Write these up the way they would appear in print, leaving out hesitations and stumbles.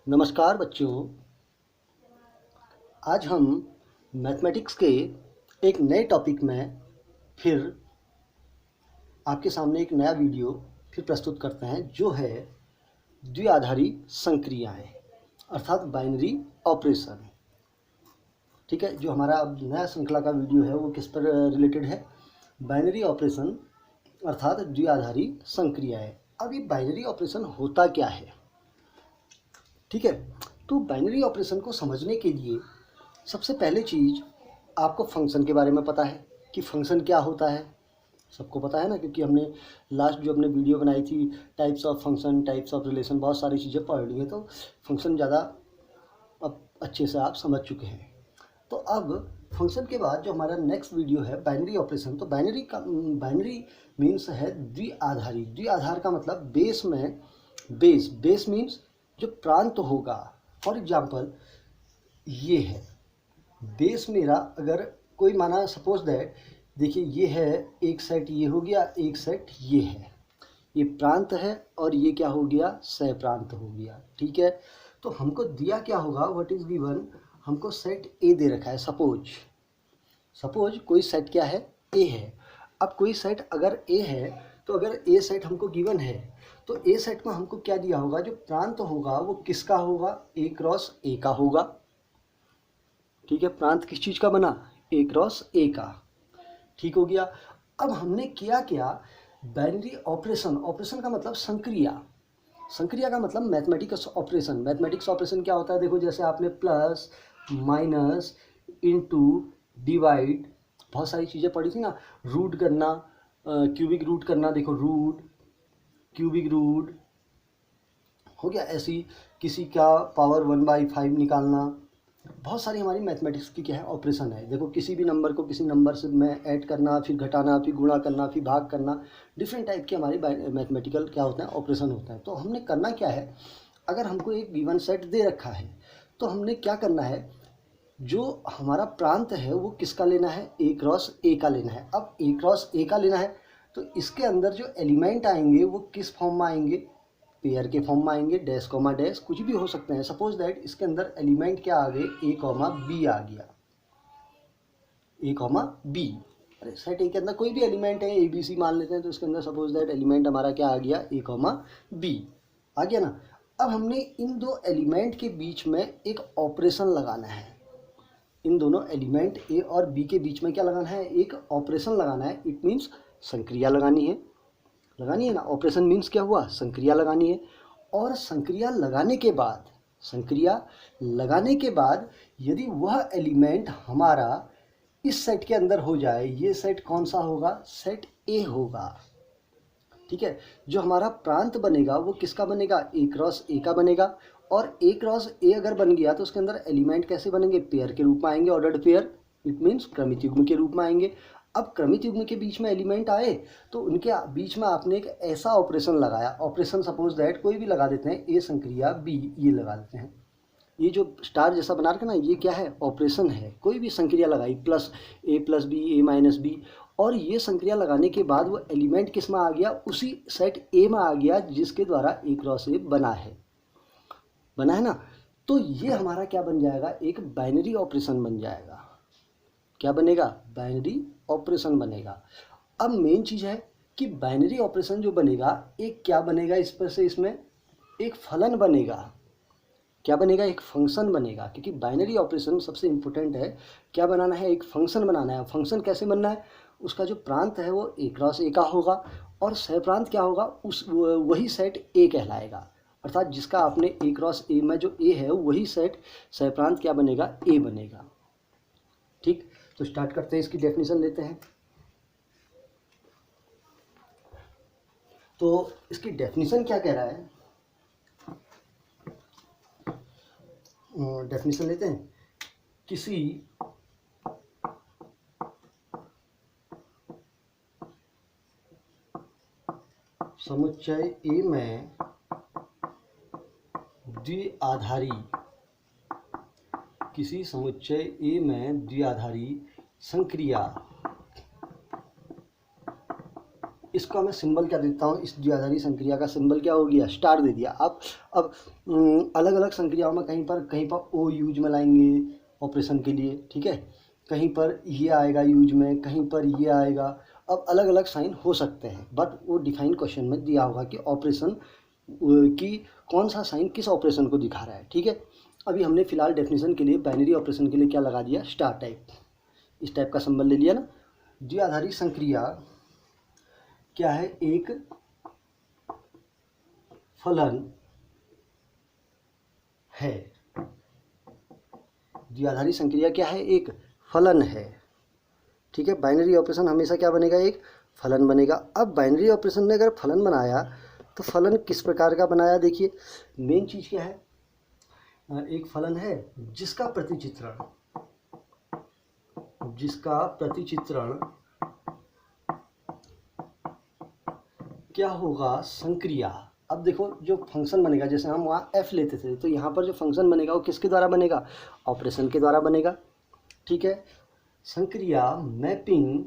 नमस्कार बच्चों। आज हम मैथमेटिक्स के एक नए टॉपिक में फिर आपके सामने एक नया वीडियो फिर प्रस्तुत करते हैं, जो है द्विआधारी संक्रियाएं अर्थात बाइनरी ऑपरेशन। ठीक है, जो हमारा अब नया श्रृंखला का वीडियो है वो किस पर रिलेटेड है? बाइनरी ऑपरेशन अर्थात द्विआधारी संक्रियाएं। अब ये बाइनरी ऑपरेशन होता क्या है? ठीक है, तो बाइनरी ऑपरेशन को समझने के लिए सबसे पहले चीज़ आपको फंक्शन के बारे में पता है कि फंक्शन क्या होता है। सबको पता है ना, क्योंकि हमने लास्ट जो अपने वीडियो बनाई थी types of function, types of relation, बहुत सारी चीज़ें पढ़ ली हैं, तो फंक्शन ज़्यादा अब अच्छे से आप समझ चुके हैं। तो अब फंक्शन के बाद जो हमारा नेक्स्ट वीडियो है बाइनरी ऑपरेशन, तो बाइनरी मीन्स है द्विआधारी। द्विआधार का मतलब बेस में बेस मीन्स जो प्रांत होगा। फॉर एग्जाम्पल ये है बेस मेरा, अगर कोई माना सपोज दैट, देखिए ये है एक सेट, ये हो गया एक सेट, ये है, ये प्रांत है और ये क्या हो गया, सह प्रांत हो गया। ठीक है, तो हमको दिया क्या होगा, व्हाट इज गिवन, हमको सेट ए दे रखा है। सपोज कोई सेट क्या है, ए है। अब कोई सेट अगर ए है, तो अगर ए सेट हमको गिवन है, तो ए सेट में हमको क्या दिया होगा, जो प्रांत होगा वो किसका होगा, ए क्रॉस ए का होगा। ठीक है, प्रांत किस चीज़ का बना, ए क्रॉस ए का। ठीक हो गया। अब हमने किया क्या, बाइनरी ऑपरेशन। ऑपरेशन का मतलब संक्रिया, संक्रिया का मतलब मैथमेटिक्स ऑपरेशन। मैथमेटिक्स ऑपरेशन क्या होता है, देखो जैसे आपने प्लस, माइनस, इनटू, डिवाइड, बहुत सारी चीज़ें पढ़ी थी ना। रूट करना, क्यूबिक रूट करना, देखो रूट, क्यूबिक रूट हो गया। ऐसी किसी का पावर 1/5 निकालना, बहुत सारी हमारी मैथमेटिक्स की क्या है, ऑपरेशन है। देखो किसी भी नंबर को किसी नंबर से में ऐड करना, फिर घटाना, फिर गुणा करना, फिर भाग करना, डिफरेंट टाइप के हमारी मैथमेटिकल क्या होता है, ऑपरेशन होता है। तो हमने करना क्या है, अगर हमको एक गिवन सेट दे रखा है, तो हमने क्या करना है, जो हमारा प्रांत है वो किसका लेना है, ए क्रॉस ए का लेना है। अब ए क्रॉस ए का लेना है, तो इसके अंदर जो एलिमेंट आएंगे वो किस फॉर्म में आएंगे, पेयर के फॉर्म में आएंगे। डैश कॉमा डैश कुछ भी हो सकते हैं। सपोज दैट इसके अंदर एलिमेंट क्या आ गए, ए कॉमा बी आ गया, ए कॉमा बी। अरे सेट ए के अंदर कोई भी एलिमेंट है, ए बी सी मान लेते हैं, तो इसके अंदर सपोज दैट एलिमेंट हमारा क्या आ गया, ए कॉमा बी आ गया ना। अब हमने इन दो एलिमेंट के बीच में एक ऑपरेशन लगाना है। इन दोनों एलिमेंट ए और बी के बीच में क्या लगाना है, एक ऑपरेशन लगाना है। इट मीन्स संक्रिया लगानी है ना। ऑपरेशन मीन्स क्या हुआ, संक्रिया लगानी है। और संक्रिया लगाने के बाद यदि वह एलिमेंट हमारा इस सेट के अंदर हो जाए, ये सेट कौन सा होगा, सेट ए होगा। ठीक है, जो हमारा प्रांत बनेगा वो किसका बनेगा, ए क्रॉस ए का बनेगा। और ए क्रॉस ए अगर बन गया तो उसके अंदर एलिमेंट कैसे बनेंगे, पेयर के रूप में आएंगे, ऑर्डर्ड पेयर। इट मीन्स क्रमित युग्म के रूप में आएंगे। अब क्रमित युग्म के बीच में एलिमेंट आए, तो उनके बीच में आपने एक ऐसा ऑपरेशन लगाया। ऑपरेशन सपोज दैट कोई भी लगा देते हैं, ए संक्रिया बी, ये लगा देते हैं। ये जो स्टार जैसा बना रखा ना, ये क्या है, ऑपरेशन है। कोई भी संक्रिया लगाई, प्लस बी, ए माइनस बी, और ये संक्रिया लगाने के बाद वो एलिमेंट किस में आ गया, उसी सेट ए में आ गया जिसके द्वारा ए क्रॉस ए बना है ना। तो ये हमारा क्या बन जाएगा, एक बाइनरी ऑपरेशन बन जाएगा। क्या बनेगा, बाइनरी ऑपरेशन बनेगा। अब मेन चीज़ है कि बाइनरी ऑपरेशन जो बनेगा, एक क्या बनेगा, इस पर से इसमें एक फलन बनेगा। क्या बनेगा, एक फंक्शन बनेगा। क्योंकि बाइनरी ऑपरेशन सबसे इंपॉर्टेंट है, क्या बनाना है, एक फंक्शन बनाना है। फंक्शन कैसे बनना है, उसका जो प्रांत है वो ए क्रॉस ए का होगा, और सह प्रांत क्या होगा, उस वही सेट ए कहलाएगा। अर्थात जिसका आपने ए क्रॉस ए में जो ए है वही सेट सह प्रांत क्या बनेगा, ए बनेगा। ठीक, तो स्टार्ट करते हैं, इसकी डेफिनेशन लेते हैं। तो इसकी डेफिनेशन क्या कह रहा है, डेफिनेशन लेते हैं। किसी समुच्चय ए में द्विआधारी, किसी समुच्चय ए में द्विआधारी संक्रिया इसको मैं सिंबल क्या देता हूँ, इस द्विआधारी संक्रिया का सिंबल क्या हो गया, स्टार दे दिया। अब अलग अलग संक्रियाओं में कहीं पर ओ यूज में लाएंगे ऑपरेशन के लिए, ठीक है, कहीं पर ये आएगा यूज में, कहीं पर ये आएगा। अब अलग अलग साइन हो सकते हैं, बट वो डिफाइन क्वेश्चन में दिया होगा कि ऑपरेशन की कौन सा साइन किस ऑपरेशन को दिखा रहा है, ठीक है। अभी हमने फिलहाल डेफिनेशन के लिए बाइनरी ऑपरेशन के लिए क्या लगा दिया, स्टार टाइप, इस टाइप का सिंबल ले लिया ना। द्विआधारी संक्रिया क्या है, एक फलन है। द्विआधारी संक्रिया क्या है, एक फलन है, ठीक है। बाइनरी ऑपरेशन हमेशा क्या बनेगा, एक फलन बनेगा। अब बाइनरी ऑपरेशन ने अगर फलन बनाया तो फलन किस प्रकार का बनाया, देखिए मेन चीज़ क्या है, एक फलन है जिसका प्रतिचित्रण क्या होगा, संक्रिया। अब देखो जो फंक्शन बनेगा, जैसे हम वहाँ f लेते थे, तो यहाँ पर जो फंक्शन बनेगा वो किसके द्वारा बनेगा, ऑपरेशन के द्वारा बनेगा, ठीक है। संक्रिया mapping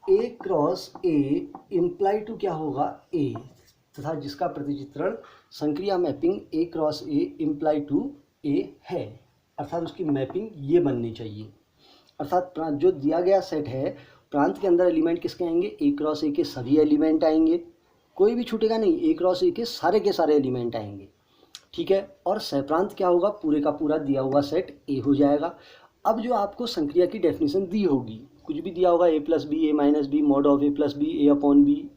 a cross a imply to क्या होगा, a, तथा जिसका प्रतिचित्रण संक्रिया mapping a cross a imply to a है, अर्थात उसकी मैपिंग ये बननी चाहिए। अर्थात जो दिया गया सेट है, प्रांत के अंदर एलिमेंट किसके आएंगे, a क्रॉस a के सभी एलिमेंट आएंगे, कोई भी छूटेगा नहीं, a क्रॉस a के सारे एलिमेंट आएंगे, ठीक है। और सहप्रांत क्या होगा, पूरे का पूरा दिया हुआ सेट A हो जाएगा। अब जो आपको संक्रिया की डेफिनेशन दी होगी, कुछ भी दिया होगा, a plus B, a minus B, mod of a plus B, a upon B,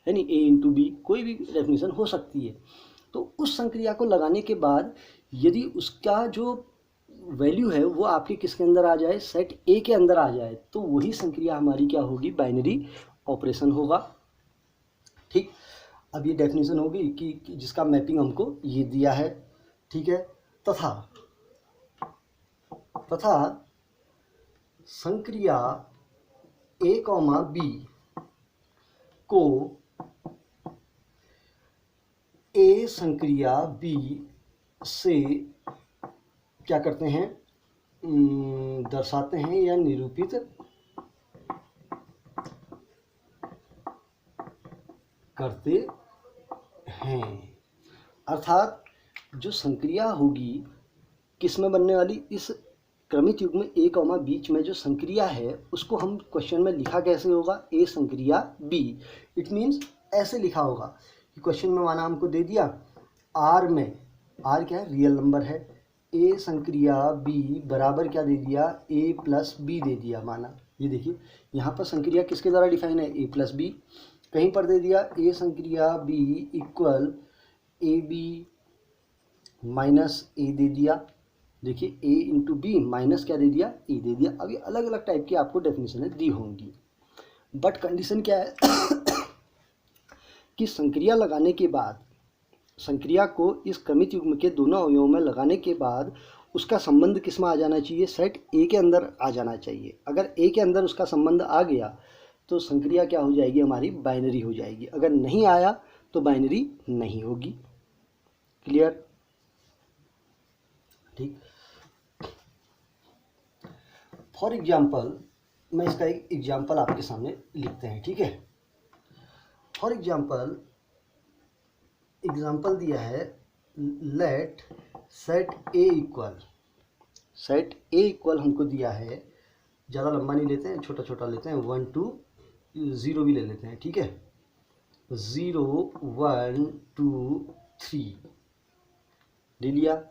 है नहीं, a इंटू बी, कोई भी डेफिनेशन हो सकती है। तो उस संक्रिया को लगाने के बाद यदि उसका जो वैल्यू है वो आपके किसके अंदर आ जाए, सेट A के अंदर आ जाए, तो वही संक्रिया हमारी क्या होगी, बाइनरी ऑपरेशन होगा, ठीक। अब ये डेफिनेशन होगी कि जिसका मैपिंग हमको ये दिया है, ठीक है। तथा संक्रिया A, B को A संक्रिया B से क्या करते हैं, दर्शाते हैं या निरूपित करते हैं। अर्थात जो संक्रिया होगी किस में बनने वाली, इस क्रमित युग्म A, बीच में जो संक्रिया है उसको हम क्वेश्चन में लिखा कैसे होगा, A संक्रिया B। इट मीन्स ऐसे लिखा होगा कि क्वेश्चन में माना हमको दे दिया R में, R क्या है, रियल नंबर है, A संक्रिया B बराबर क्या दे दिया, A प्लस B दे दिया। माना ये देखिए यहाँ पर संक्रिया किसके द्वारा डिफाइन है, A प्लस B। कहीं पर दे दिया A संक्रिया B equal AB minus A दे दिया, देखिए A इंटू बी माइनस क्या दे दिया, ए दे दिया। अब ये अलग अलग टाइप की आपको डेफिनेशन दी होंगी, बट कंडीशन क्या है कि संक्रिया लगाने के बाद, संक्रिया को इस क्रमित युग्म के दोनों अवयवों में लगाने के बाद उसका संबंध किस में आ जाना चाहिए, सेट ए के अंदर आ जाना चाहिए। अगर ए के अंदर उसका संबंध आ गया तो संक्रिया क्या हो जाएगी, हमारी बाइनरी हो जाएगी। अगर नहीं आया तो बाइनरी नहीं होगी। क्लियर, ठीक। फॉर एग्जाम्पल, मैं इसका एक एग्जाम्पल आपके सामने लिखते हैं, ठीक है। फॉर एग्जाम्पल दिया है, लेट सेट ए इक्वल हमको दिया है, ज़्यादा लंबा नहीं लेते हैं, छोटा छोटा लेते हैं, 1 2 0 भी ले लेते हैं, ठीक है। 0 1 2 3 ले लिया।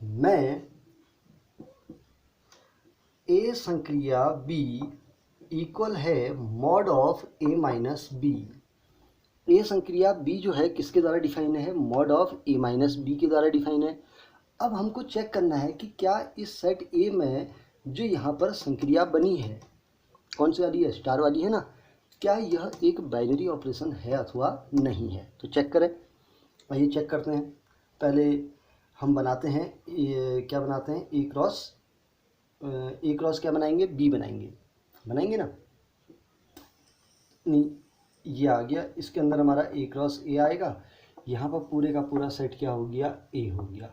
मैं A संक्रिया B इक्वल है mod of A minus B. A संक्रिया B जो है किसके द्वारा डिफाइन है, mod of A minus B के द्वारा डिफाइन है। अब हमको चेक करना है कि क्या इस सेट A में जो यहाँ पर संक्रिया बनी है, कौन सी वाली है, स्टार वाली है ना, क्या यह एक बाइनरी ऑपरेशन है अथवा नहीं है। तो चेक करें, आइए चेक करते हैं। पहले हम बनाते हैं, क्या बनाते हैं, ए क्रॉस क्या बनाएंगे, बी बनाएंगे ना, नहीं ये आ गया, इसके अंदर हमारा ए क्रॉस ए आएगा, यहाँ पर पूरे का पूरा सेट क्या हो गया, ए हो गया,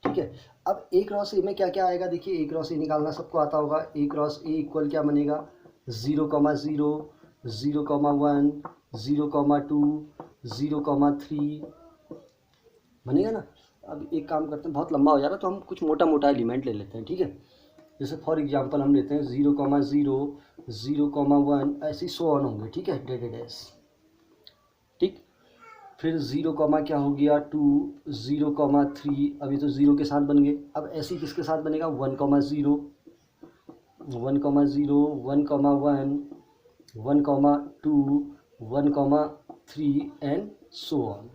ठीक है। अब ए क्रॉस ए में क्या क्या आएगा, देखिए ए क्रॉस ए निकालना सबको आता होगा। ए क्रॉस ए इक्वल क्या बनेगा, 0, 0, 0, 1, 0,2, 0,3 बनेगा ना। अब एक काम करते हैं, बहुत लंबा हो जा रहा है तो हम कुछ मोटा मोटा एलिमेंट ले लेते हैं, ठीक है। जैसे फॉर एग्जांपल हम लेते हैं 0,0, 0,1 ऐसे सो ऑन होंगे, ठीक है, डेड डैश, ठीक। फिर 0, क्या हो गया 2, 0,3, अभी तो 0 के साथ बन गए। अब ऐसे ही किसके साथ बनेगा 1,0, 1,0, 1,1, 1,2, 1,3 एंड सो ऑन,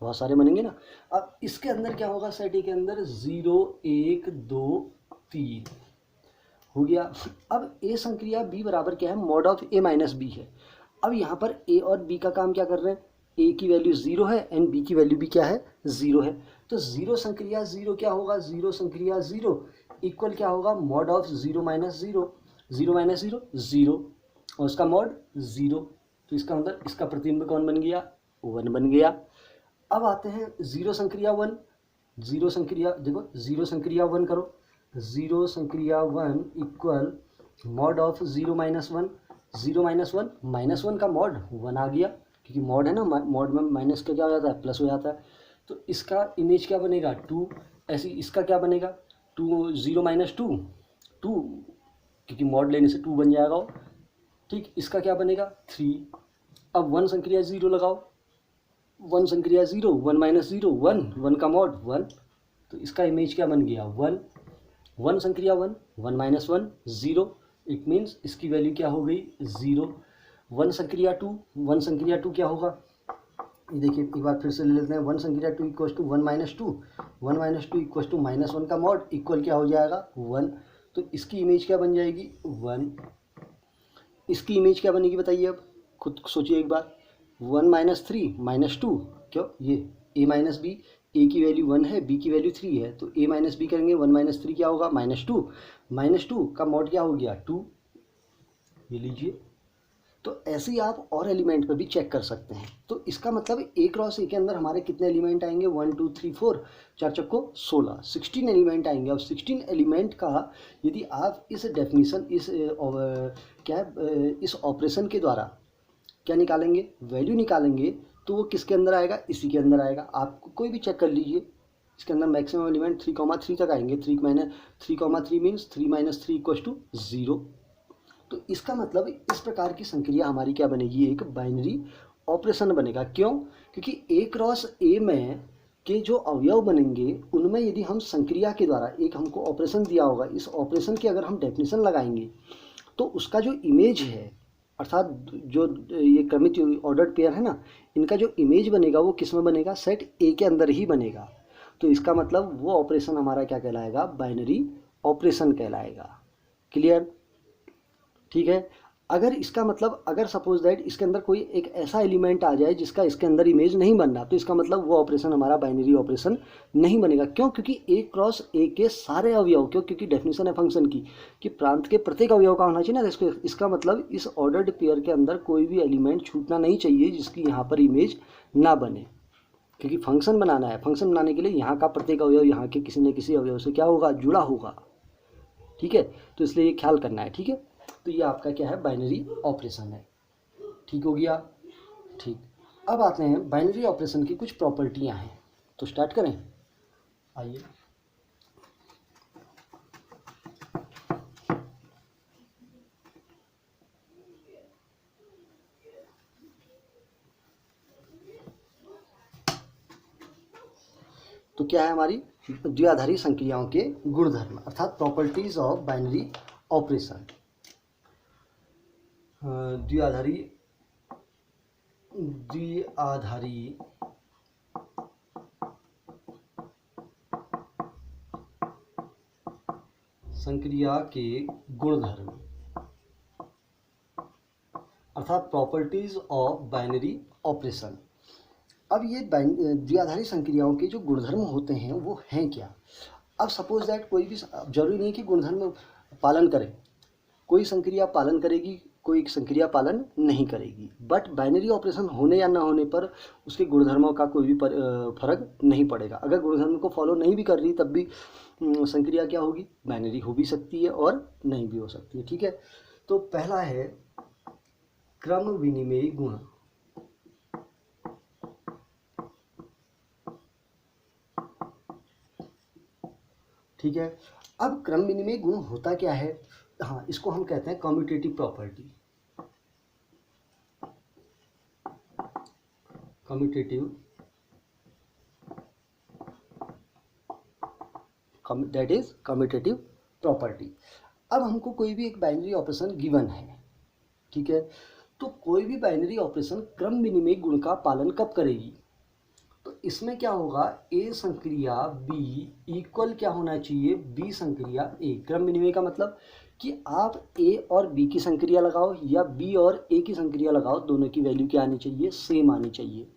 बहुत सारे बनेंगे ना। अब इसके अंदर क्या होगा, सेट ए के अंदर 0, 1, 2, 3 हो गया। अब ए संक्रिया बी बराबर क्या है, mod of A minus B है। अब यहाँ पर ए और बी का काम क्या कर रहे हैं, ए की वैल्यू 0 है एंड बी की वैल्यू भी क्या है 0 है। तो 0 संक्रिया 0 क्या होगा, 0 संक्रिया 0 इक्वल क्या होगा, मॉड ऑफ 0 माइनस 0, 0 माइनस 0 0 और उसका मॉड 0। तो इसका मतलब इसका प्रतिबिंब कौन बन गया, 1 बन गया। अब आते हैं 0 संक्रिया 1, 0 संक्रिया देखो 0 संक्रिया 1 करो, 0 संक्रिया 1 equal mod of 0 minus 1, 0 minus 1, minus 1 का मॉड 1 आ गया, क्योंकि मॉड है ना, मॉड में माइनस का क्या हो जाता है, प्लस हो जाता है। तो इसका इमेज क्या बनेगा 2, ऐसे इसका क्या बनेगा 2, 0 माइनस 2, 2 क्योंकि मॉड लेने से 2 बन जाएगा वो, ठीक। इसका क्या बनेगा 3। अब 1 संक्रिया 0 लगाओ, 1 संक्रिया 0, 1 माइनस 0 1, 1 का मॉड 1, तो इसका इमेज क्या बन गया 1, 1 संक्रिया 1, 1 माइनस 1 0, इट मीन्स इसकी वैल्यू क्या हो गई 0। 1 संक्रिया 2, 1 संक्रिया 2 क्या होगा, ये देखिए एक बार फिर से ले लेते हैं, 1 संक्रिया 2 equal to 1 minus 2, 1 minus 2 equal to minus 1 का मॉड इक्वल क्या हो जाएगा 1। तो इसकी इमेज क्या बन जाएगी 1। इसकी इमेज क्या बनेगी बताइए, अब खुद सोचिए एक बार, 1 माइनस 3 माइनस 2, क्यों ये a माइनस बी, ए की वैल्यू 1 है, बी की वैल्यू 3 है, तो a माइनस बी करेंगे, 1 माइनस 3 क्या होगा -2, -2 का मॉड क्या हो गया 2, ये लीजिए। तो ऐसे ही आप और एलिमेंट पर भी चेक कर सकते हैं। तो इसका मतलब ए क्रॉस ए के अंदर हमारे कितने एलिमेंट आएंगे, 1 2 3 4, 4 चक्को 16, 16 एलिमेंट आएंगे। अब 16 एलिमेंट का यदि आप इस डेफिनीशन इस ऑपरेशन के द्वारा क्या निकालेंगे, वैल्यू निकालेंगे, तो वो किसके अंदर आएगा, इसी के अंदर आएगा। आप कोई भी चेक कर लीजिए, इसके अंदर मैक्सिमम एलिमेंट 3,3 तक आएंगे। 3,3 मीन्स 3 माइनस 3 इक्वल्स टू 0। तो इसका मतलब इस प्रकार की संक्रिया हमारी क्या बनेगी, एक बाइनरी ऑपरेशन बनेगा। क्यों, क्योंकि ए क्रॉस ए में के जो अवयव बनेंगे उनमें यदि हम संक्रिया के द्वारा एक हमको ऑपरेशन दिया होगा, इस ऑपरेशन की अगर हम डेफिनेशन लगाएंगे तो उसका जो इमेज है, अर्थात जो ये क्रमित ऑर्डर्ड पेयर है ना, इनका जो इमेज बनेगा वो किस में बनेगा, सेट ए के अंदर ही बनेगा। तो इसका मतलब वो ऑपरेशन हमारा क्या कहलाएगा, बाइनरी ऑपरेशन कहलाएगा। क्लियर, ठीक है। अगर इसका मतलब अगर सपोज दैट इसके अंदर कोई एक ऐसा एलिमेंट आ जाए जिसका इसके अंदर इमेज नहीं बन रहा, तो इसका मतलब वो ऑपरेशन हमारा बाइनरी ऑपरेशन नहीं बनेगा। क्यों, क्योंकि ए क्रॉस ए के सारे अवयव, क्यों, क्योंकि डेफिनेशन है फंक्शन की कि प्रांत के प्रत्येक अवयव का होना चाहिए ना। इसका मतलब इस ऑर्डर्ड पेयर के अंदर कोई भी एलिमेंट छूटना नहीं चाहिए जिसकी यहाँ पर इमेज ना बने, क्योंकि फंक्शन बनाना है। फंक्शन बनाने के लिए यहाँ का प्रत्येक अवयव यहाँ के किसी न किसी अवयव से क्या होगा, जुड़ा होगा, ठीक है। तो इसलिए ये ख्याल करना है, ठीक है। तो ये आपका क्या है, बाइनरी ऑपरेशन है, ठीक हो गया, ठीक। अब आते हैं बाइनरी ऑपरेशन की कुछ प्रॉपर्टियां हैं, तो स्टार्ट करें, आइए। तो क्या है हमारी द्विआधारी संक्रियाओं के गुणधर्म, अर्थात प्रॉपर्टीज ऑफ बाइनरी ऑपरेशन। द्विआधारी संक्रिया के गुणधर्म, अर्थात प्रॉपर्टीज ऑफ बाइनरी ऑपरेशन। अब ये द्विआधारी संक्रियाओं के जो गुणधर्म होते हैं वो हैं क्या। अब सपोज दैट कोई भी, जरूरी नहीं कि गुणधर्म पालन करे, कोई संक्रिया पालन करेगी, कोई संक्रिया पालन नहीं करेगी, बट बाइनरी ऑपरेशन होने या ना होने पर उसके गुणधर्मों का कोई भी फर्क नहीं पड़ेगा। अगर गुणधर्म को फॉलो नहीं भी कर रही तब भी संक्रिया क्या होगी, बाइनरी हो भी सकती है और नहीं भी हो सकती है, ठीक है। तो पहला है क्रम विनिमेय गुण, ठीक है। अब क्रम विनिमय गुण होता क्या है? हाँ, इसको हम कहते हैं commutative property. That is commutative property. अब हमको कोई भी एक बाइनरी ऑपरेशन गिवन है, ठीक है, तो कोई भी बाइनरी ऑपरेशन क्रम विनिमय गुण का पालन कब करेगी? तो इसमें क्या होगा, ए संक्रिया बी इक्वल क्या होना चाहिए, बी संक्रिया ए। क्रम विनिमय का मतलब कि आप ए और बी की संक्रिया लगाओ या बी और ए की संक्रिया लगाओ, दोनों की वैल्यू क्या आनी चाहिए, सेम आनी चाहिए।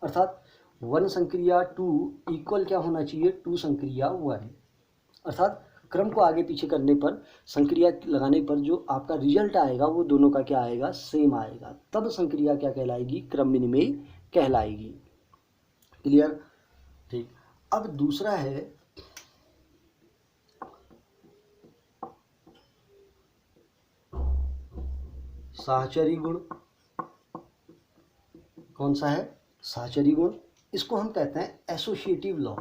अर्थात 1 संक्रिया 2 इक्वल क्या होना चाहिए, 2 संक्रिया 1। अर्थात क्रम को आगे पीछे करने पर, संक्रिया लगाने पर जो आपका रिजल्ट आएगा वो दोनों का क्या आएगा, सेम आएगा। तब संक्रिया क्या कहलाएगी, क्रम विनिमय कहलाएगी। क्लियर? ठीक। अब दूसरा है साहचर्य गुण। कौन सा है, साहचर्य गुण। इसको हम कहते हैं associative law.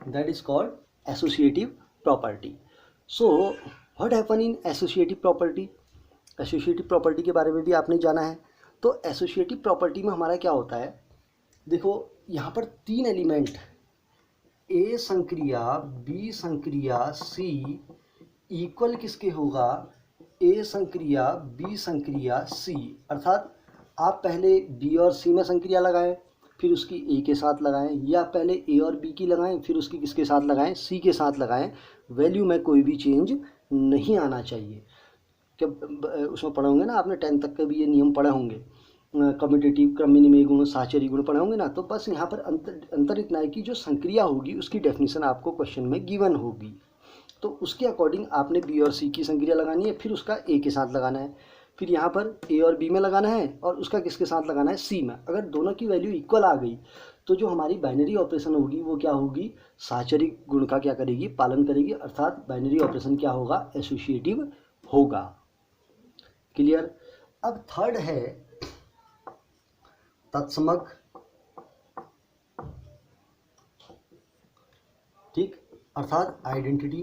That is called associative property. So what happen in associative property? Associative property के बारे में भी आपने जाना है। तो associative property में हमारा क्या होता है, देखो यहाँ पर 3 एलिमेंट, ए संक्रिया बी संक्रिया सी इक्वल किसके होगा, ए संक्रिया बी संक्रिया सी। अर्थात आप पहले बी और सी में संक्रिया लगाएं, फिर उसकी ए के साथ लगाएं, या पहले ए और बी की लगाएं फिर उसकी किसके साथ लगाएं, सी के साथ लगाएं। वैल्यू में कोई भी चेंज नहीं आना चाहिए। जब उसमें पढ़े होंगे ना आपने 10 तक के भी ये नियम पढ़े होंगे, कम्यूटेटिव क्रम विनिमय गुण साहचर्य गुण पढ़े होंगे ना। तो बस यहाँ पर अंतर इतना है कि जो संक्रिया होगी उसकी डेफिनेशन आपको क्वेश्चन में गिवन होगी, तो उसके अकॉर्डिंग आपने बी और सी की संक्रिया लगानी है, फिर उसका ए के साथ लगाना है, फिर यहाँ पर ए और बी में लगाना है और उसका किसके साथ लगाना है, सी में। अगर दोनों की वैल्यू इक्वल आ गई तो जो हमारी बाइनरी ऑपरेशन होगी वो क्या होगी, साहचर्य गुण का क्या करेगी, पालन करेगी। अर्थात बाइनरी ऑपरेशन क्या होगा, एसोसिएटिव होगा। क्लियर? अब थर्ड है तत्समक। ठीक, अर्थात आइडेंटिटी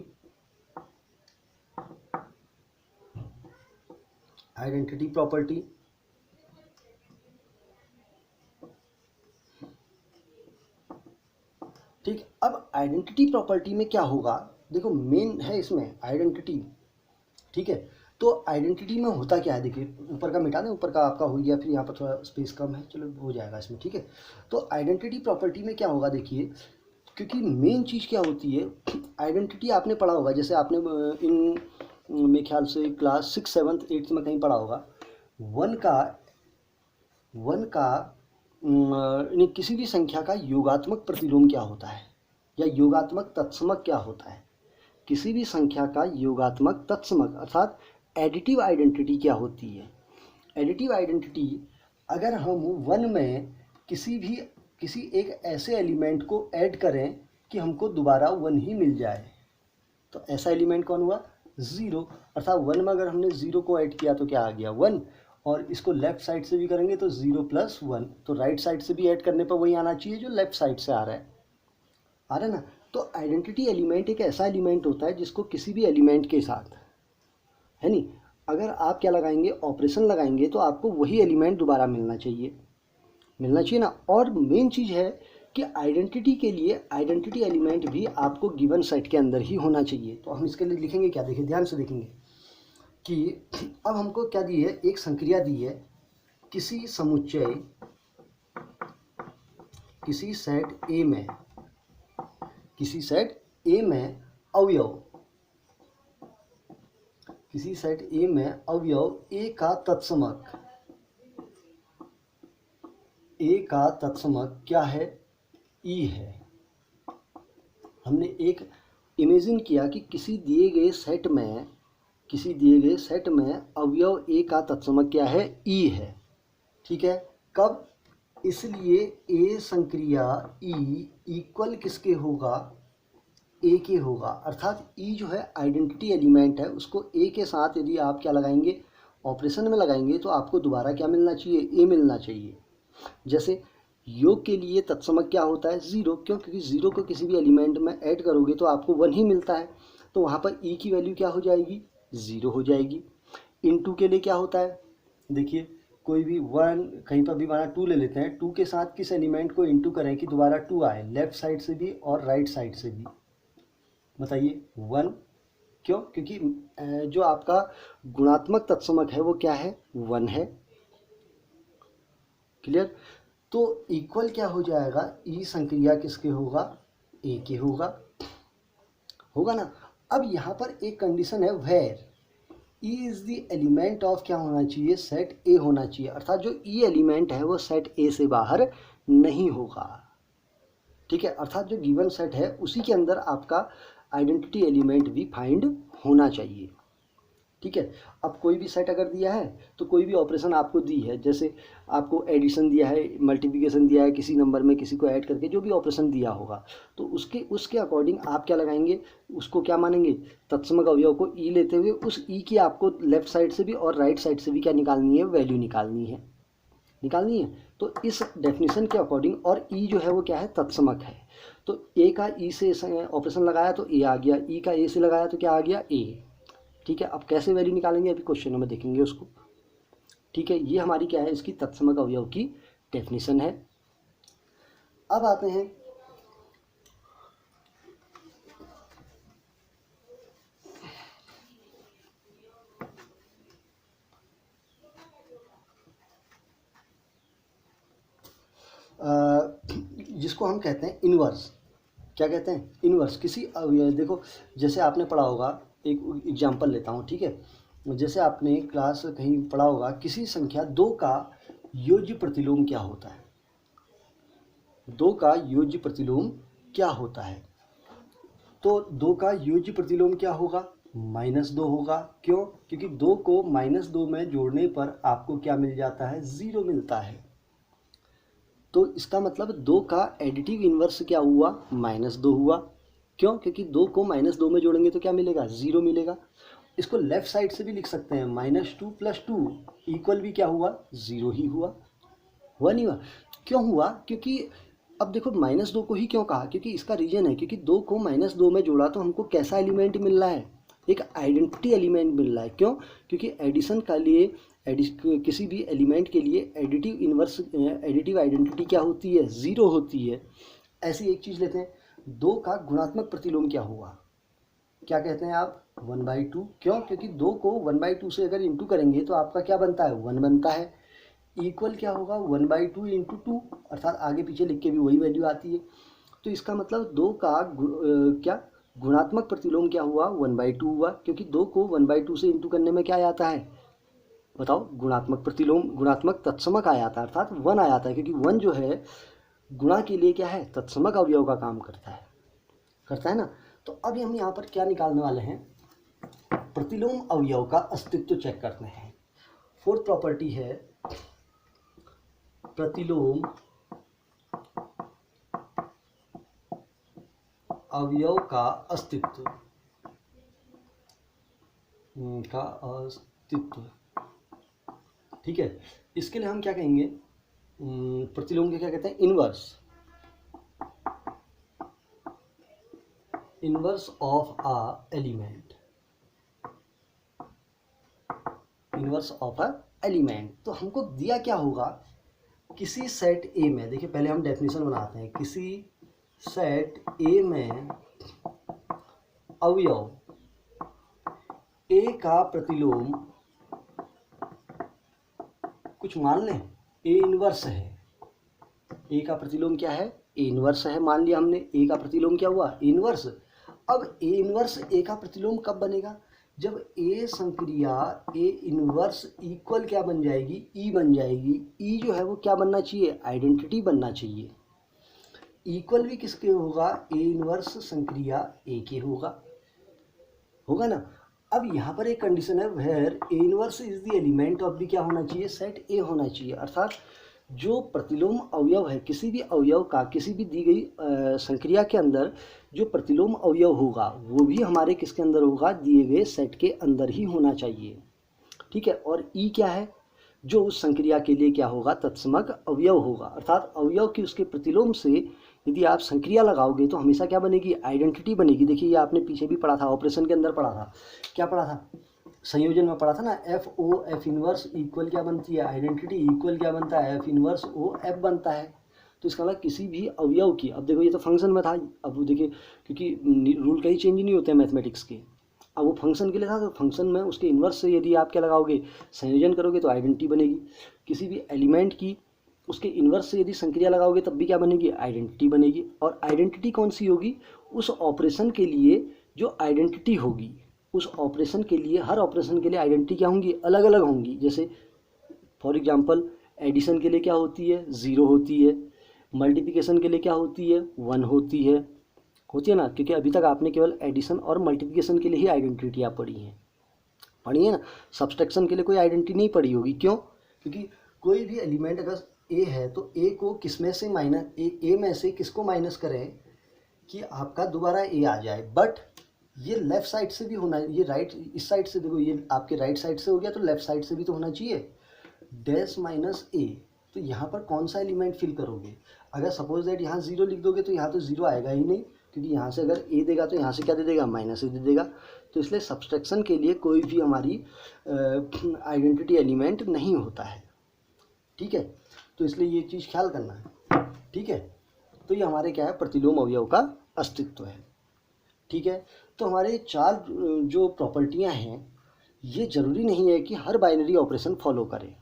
प्रॉपर्टी। ठीक, अब आइडेंटिटी प्रॉपर्टी में क्या होगा, देखो मेन है इसमें आइडेंटिटी। ठीक है, तो आइडेंटिटी में होता क्या है, देखिए ऊपर का मिटा दें, ऊपर का आपका हो गया, फिर यहाँ पर थोड़ा स्पेस कम है, चलो हो जाएगा इसमें। ठीक है, तो आइडेंटिटी प्रॉपर्टी में क्या होगा, देखिए क्योंकि मेन चीज़ क्या होती है, आइडेंटिटी आपने पढ़ा होगा, जैसे आपने इन मेरे ख्याल से क्लास 6, 7, 8 में कहीं पढ़ा होगा, वन का किसी भी संख्या का योगात्मक प्रतिलोम क्या होता है, या योगात्मक तत्समक क्या होता है। किसी भी संख्या का योगात्मक तत्समक अर्थात एडिटिव आइडेंटिटी क्या होती है। एडिटिव आइडेंटिटी, अगर हम वन में किसी एक ऐसे एलिमेंट को ऐड करें कि हमको दोबारा वन ही मिल जाए, तो ऐसा एलिमेंट कौन हुआ, 0। अर्थात वन में अगर हमने 0 को ऐड किया तो क्या आ गया, 1। और इसको लेफ्ट साइड से भी करेंगे तो 0 + 1, तो राइट साइड से भी ऐड करने पर वही आना चाहिए जो लेफ्ट साइड से आ रहा है ना। तो आइडेंटिटी एलिमेंट एक ऐसा एलिमेंट होता है जिसको किसी भी एलिमेंट के साथ, है नहीं, अगर आप क्या लगाएंगे, ऑपरेशन लगाएंगे, तो आपको वही एलिमेंट दोबारा मिलना चाहिए ना। और मेन चीज़ है कि आइडेंटिटी के लिए आइडेंटिटी एलिमेंट भी आपको गिवन सेट के अंदर ही होना चाहिए। तो हम इसके लिए लिखेंगे क्या, देखिए ध्यान से देखेंगे कि अब हमको क्या दी है, एक संक्रिया दी है, किसी समुच्चय, किसी सेट ए में अवयव, किसी सेट ए में अवयव ए का तत्समक क्या है, ई है। हमने एक इमेजिन किया कि किसी दिए गए सेट में अवयव ए का तत्समक क्या है, ई है। ठीक है, कब, इसलिए ए संक्रिया ई इक्वल किसके होगा, ए के होगा। अर्थात ई जो है आइडेंटिटी एलिमेंट है, उसको ए के साथ यदि आप क्या लगाएंगे, ऑपरेशन में लगाएंगे तो आपको दोबारा क्या मिलना चाहिए, ए मिलना चाहिए। जैसे योग के लिए तत्समक क्या होता है, ज़ीरो, क्यों, क्योंकि ज़ीरो को किसी भी एलिमेंट में ऐड करोगे तो आपको 1 ही मिलता है, तो वहाँ पर ई की वैल्यू क्या हो जाएगी, ज़ीरो हो जाएगी। इनटू के लिए क्या होता है, देखिए कोई भी 1 कहीं पर भी बना 2 ले लेते हैं, 2 के साथ किस एलिमेंट को इनटू करें कि दोबारा 2 आए, लेफ्ट साइड से भी और राइट साइड से भी, बताइए 1, क्यों, क्योंकि जो आपका गुणात्मक तत्समक है वो क्या है, 1 है। क्लियर। तो इक्वल क्या हो जाएगा, ई संक्रिया किसके होगा, ए के होगा, होगा ना। अब यहाँ पर एक कंडीशन है, where E is the element of क्या होना चाहिए, सेट ए होना चाहिए, अर्थात जो ई एलिमेंट है वो सेट ए से बाहर नहीं होगा। ठीक है, अर्थात जो गिवन सेट है उसी के अंदर आपका आइडेंटिटी एलिमेंट भी फाइंड होना चाहिए। ठीक है, अब कोई भी सेट अगर दिया है तो कोई भी ऑपरेशन आपको दी है, जैसे आपको एडिशन दिया है, मल्टीप्लिकेशन दिया है, किसी नंबर में किसी को ऐड करके जो भी ऑपरेशन दिया होगा तो उसके अकॉर्डिंग आप क्या लगाएंगे, उसको क्या मानेंगे, तत्समक अवयव को ई लेते हुए उस ई की आपको लेफ्ट साइड से भी और राइट साइड से भी क्या निकालनी है, वैल्यू निकालनी है। तो इस डेफिनेशन के अकॉर्डिंग, और ई जो है वो क्या है, तत्समक है, तो ए का ई से ऑपरेशन लगाया तो ए आ गया, ई का ए से लगाया तो क्या आ गया, ए। ठीक है, अब कैसे वैल्यू निकालेंगे अभी क्वेश्चन में देखेंगे उसको। ठीक है, ये हमारी क्या है, इसकी तत्समक अवयव की डेफिनेशन है। अब आते हैं जिसको हम कहते हैं इनवर्स। क्या कहते हैं, इनवर्स। किसी देखो जैसे आपने पढ़ा होगा, एक एग्जांपल लेता हूँ, ठीक है, जैसे आपने क्लास कहीं पढ़ा होगा, किसी संख्या 2 का योज्य प्रतिलोम क्या होता है, 2 का योज्य प्रतिलोम क्या होता है, तो 2 का योज्य प्रतिलोम क्या होगा, -2 होगा, क्यों, क्योंकि 2 को -2 में जोड़ने पर आपको क्या मिल जाता है, 0 मिलता है। तो इसका मतलब 2 का एडिटिव इन्वर्स क्या हुआ, -2 हुआ, क्यों, क्योंकि 2 को -2 में जोड़ेंगे तो क्या मिलेगा, 0 मिलेगा। इसको लेफ्ट साइड से भी लिख सकते हैं, -2 + 2 इक्वल भी क्या हुआ, 0 ही हुआ नहीं हुआ। क्यों हुआ, क्योंकि अब देखो -2 को ही क्यों कहा, क्योंकि इसका रीजन है, क्योंकि 2 को -2 में जोड़ा तो हमको कैसा एलिमेंट मिल रहा है, एक आइडेंटिटी एलिमेंट मिल रहा है। क्यों, क्योंकि एडिशन का लिए किसी भी एलिमेंट के लिए एडिटिव आइडेंटिटी क्या होती है, 0 होती है। ऐसी एक चीज़ लेते हैं, 2 का गुणात्मक प्रतिलोम क्या हुआ, क्या कहते हैं आप, 1/2, क्यों, क्योंकि 2 को 1/2 से अगर इंटू करेंगे तो आपका क्या बनता है, 1 बनता है। इक्वल क्या होगा, 1/2 × 2, अर्थात आगे पीछे लिख के भी वही वैल्यू आती है। तो इसका मतलब 2 का क्या गुणात्मक प्रतिलोम क्या हुआ, 1/2 हुआ, क्योंकि 2 को 1/2 से इंटू करने में क्या आता है, बताओ, गुणात्मक प्रतिलोम, गुणात्मक तत्समक आ जाता है, अर्थात 1 आ जाता है, क्योंकि 1 जो है गुणा के लिए क्या है, तत्समक अवयव का काम करता है ना। तो अब हम यहाँ पर क्या निकालने वाले हैं, प्रतिलोम अवयव का अस्तित्व चेक करते हैं। फोर्थ प्रॉपर्टी है प्रतिलोम अवयव का अस्तित्व ठीक है, इसके लिए हम क्या कहेंगे, प्रतिलोम के क्या कहते हैं, inverse of a element, inverse of a element. तो हमको दिया क्या होगा, किसी सेट ए में, देखिए पहले हम डेफिनेशन बनाते हैं, किसी सेट ए में अवयव ए का प्रतिलोम, कुछ मान लें ए इनवर्स है, ए का प्रतिलोम क्या है, ए इनवर्स है, मान लिया हमने, ए का प्रतिलोम क्या हुआ, इनवर्स। अब ए इनवर्स ए का प्रतिलोम कब बनेगा, जब ए संक्रिया ए इनवर्स इक्वल क्या बन जाएगी, ई बन जाएगी। ई जो है वो क्या बनना चाहिए, आइडेंटिटी बनना चाहिए। इक्वल भी किसके होगा, ए इनवर्स संक्रिया ए के होगा ना। अब यहाँ पर एक कंडीशन है, where A inverse is the element of भी क्या होना चाहिए, सेट ए होना चाहिए, अर्थात जो प्रतिलोम अवयव है, किसी भी अवयव का किसी भी दी गई संक्रिया के अंदर जो प्रतिलोम अवयव होगा वो भी हमारे किसके अंदर होगा, दिए गए सेट के अंदर ही होना चाहिए। ठीक है। और ई क्या है, जो उस संक्रिया के लिए क्या होगा, तत्समक अवयव होगा, अर्थात अवयव की उसके प्रतिलोम से यदि आप संक्रिया लगाओगे तो हमेशा क्या बनेगी, आइडेंटिटी बनेगी। देखिए ये आपने पीछे भी पढ़ा था, ऑपरेशन के अंदर पढ़ा था, क्या पढ़ा था, संयोजन में पढ़ा था ना, F O F inverse equal क्या बनती है, आइडेंटिटी इक्वल क्या बनता है, एफ इनवर्स ओ एफ बनता है। तो इसका मतलब किसी भी अवयव की, अब देखो ये तो फंक्शन में था, अब देखिए क्योंकि रूल कहीं चेंज नहीं होते हैं मैथमेटिक्स के, अब वो फंक्शन के लिए था तो फंक्शन में उसके इन्वर्स से यदि आप क्या लगाओगे, संयोजन करोगे तो आइडेंटिटी बनेगी। किसी भी एलिमेंट की उसके इन्वर्स से यदि संक्रिया लगाओगे तब भी क्या बनेगी, आइडेंटिटी बनेगी। और आइडेंटिटी कौन सी होगी, उस ऑपरेशन के लिए जो आइडेंटिटी होगी, उस ऑपरेशन के लिए, हर ऑपरेशन के लिए आइडेंटिटी क्या होंगी, अलग अलग होंगी। जैसे फॉर एग्जांपल एडिशन के लिए क्या होती है, 0 होती है, मल्टीप्लिकेशन के लिए क्या होती है, 1 होती है ना, क्योंकि अभी तक आपने केवल एडिशन और मल्टीप्लिकेशन के लिए ही आइडेंटिटियाँ पढ़ी है ना, सब्सट्रैक्शन के लिए कोई आइडेंटिटी नहीं पढ़ी होगी। क्यों, क्योंकि कोई भी एलिमेंट अगर ए है तो ए को किस में से माइनस, ए में से किसको माइनस करें कि आपका दोबारा ए आ जाए। बट ये लेफ्ट साइड से भी होना, ये राइट, इस साइड से देखो, ये आपके राइट साइड से हो गया तो लेफ्ट साइड से भी तो होना चाहिए, डैश माइनस ए। तो यहाँ पर कौन सा एलिमेंट फिल करोगे, अगर सपोज दैट यहाँ 0 लिख दोगे तो यहाँ तो 0 आएगा ही नहीं, क्योंकि यहाँ से अगर ए देगा तो यहाँ से क्या दे देगा, माइनस ए दे देगा। तो इसलिए सब्सट्रैक्शन के लिए कोई भी हमारी आइडेंटिटी एलिमेंट नहीं होता है, ठीक है। तो इसलिए ये चीज़ ख्याल करना है, ठीक है। तो ये हमारे क्या है, प्रतिलोम अवयव का अस्तित्व है, ठीक है। तो हमारे 4 जो प्रॉपर्टियाँ हैं, ये ज़रूरी नहीं है कि हर बाइनरी ऑपरेशन फॉलो करे।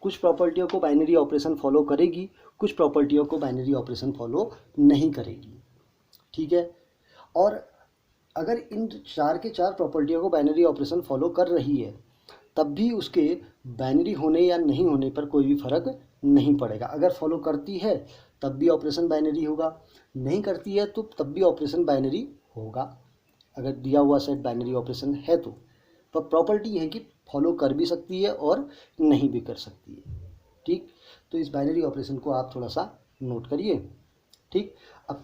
कुछ प्रॉपर्टियों को बाइनरी ऑपरेशन फॉलो करेगी, कुछ प्रॉपर्टियों को बाइनरी ऑपरेशन फॉलो नहीं करेगी, ठीक है। और अगर इन 4 के 4 प्रॉपर्टियों को बाइनरी ऑपरेशन फॉलो कर रही है तब भी उसके बाइनरी होने या नहीं होने पर कोई भी फर्क नहीं पड़ेगा। अगर फॉलो करती है तब भी ऑपरेशन बाइनरी होगा, नहीं करती है तो तब भी ऑपरेशन बाइनरी होगा, अगर दिया हुआ सेट बाइनरी ऑपरेशन है तो। पर प्रॉपर्टी है कि फॉलो कर भी सकती है और नहीं भी कर सकती है, ठीक। तो इस बाइनरी ऑपरेशन को आप थोड़ा सा नोट करिए, ठीक। अब